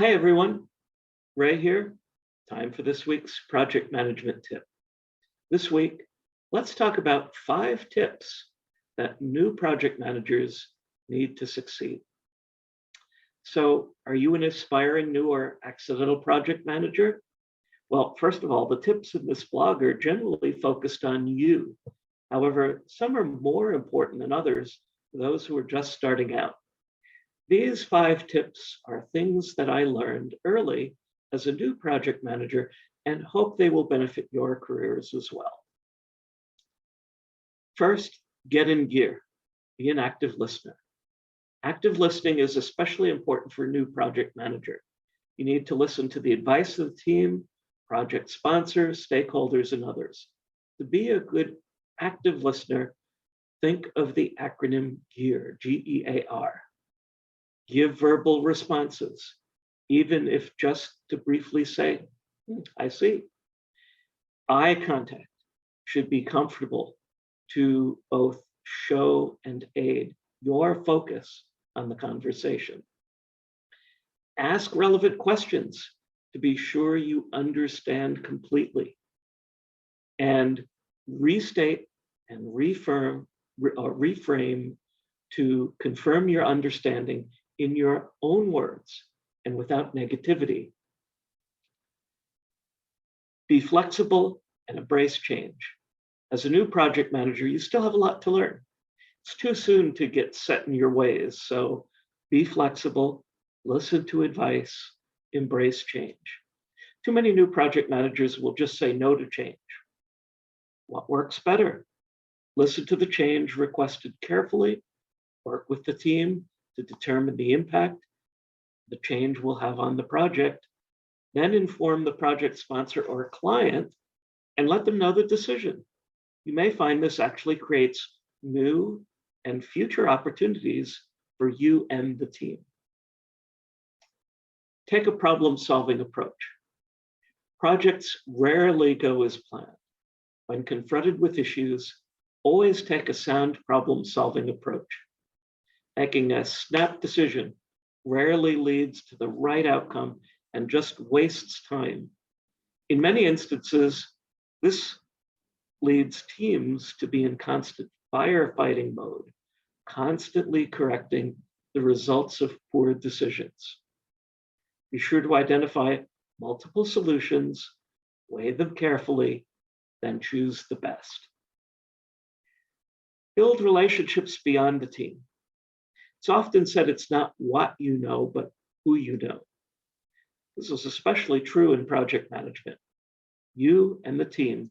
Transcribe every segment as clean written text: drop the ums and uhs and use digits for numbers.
Hi, everyone. Ray here. Time for this week's project management tip. This week, let's talk about 5 tips that new project managers need to succeed. So, are you an aspiring new or accidental project manager? Well, first of all, the tips in this blog are generally focused on you. However, some are more important than others for those who are just starting out. These 5 tips are things that I learned early as a new project manager and hope they will benefit your careers as well. First, get in gear. Be an active listener. Active listening is especially important for a new project manager. You need to listen to the advice of the team, project sponsors, stakeholders, and others. To be a good active listener, think of the acronym GEAR, G-E-A-R. Give verbal responses, even if just to briefly say, I see. Eye contact should be comfortable to both show and aid your focus on the conversation. Ask relevant questions to be sure you understand completely. And restate and reframe to confirm your understanding in your own words and without negativity. Be flexible and embrace change. As a new project manager, you still have a lot to learn. It's too soon to get set in your ways, so be flexible, listen to advice, embrace change. Too many new project managers will just say no to change. What works better? Listen to the change requested carefully, work with the team to determine the impact the change will have on the project, then inform the project sponsor or client and let them know the decision. You may find this actually creates new and future opportunities for you and the team. Take a problem-solving approach. Projects rarely go as planned. When confronted with issues, always take a sound problem-solving approach. Making a snap decision rarely leads to the right outcome and just wastes time. In many instances, this leads teams to be in constant firefighting mode, constantly correcting the results of poor decisions. Be sure to identify multiple solutions, weigh them carefully, then choose the best. Build relationships beyond the team. It's often said it's not what you know, but who you know. This is especially true in project management. You and the team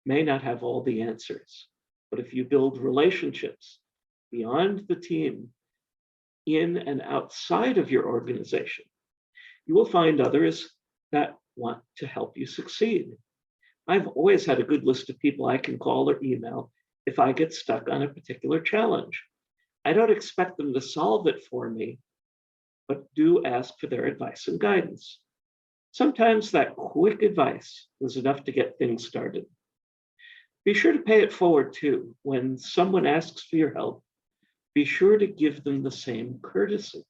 may not have all the answers, but if you build relationships beyond the team, in and outside of your organization, you will find others that want to help you succeed. I've always had a good list of people I can call or email if I get stuck on a particular challenge. I don't expect them to solve it for me, but do ask for their advice and guidance. Sometimes that quick advice is enough to get things started. Be sure to pay it forward too. When someone asks for your help, be sure to give them the same courtesy.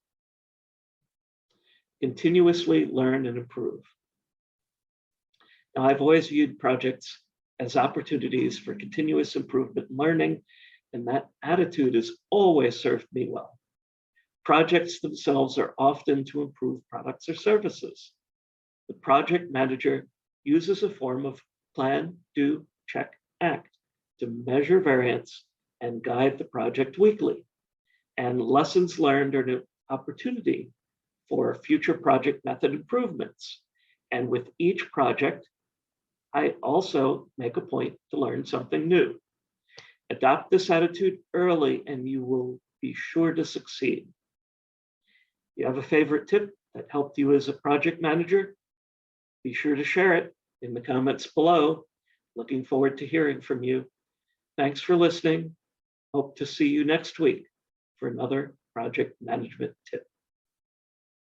Continuously learn and improve. Now, I've always viewed projects as opportunities for continuous improvement and learning, and that attitude has always served me well. Projects themselves are often to improve products or services. The project manager uses a form of plan, do, check, act to measure variance and guide the project weekly. And lessons learned are an opportunity for future project method improvements. And with each project, I also make a point to learn something new. Adopt this attitude early and you will be sure to succeed. You have a favorite tip that helped you as a project manager? Be sure to share it in the comments below. Looking forward to hearing from you. Thanks for listening. Hope to see you next week for another project management tip.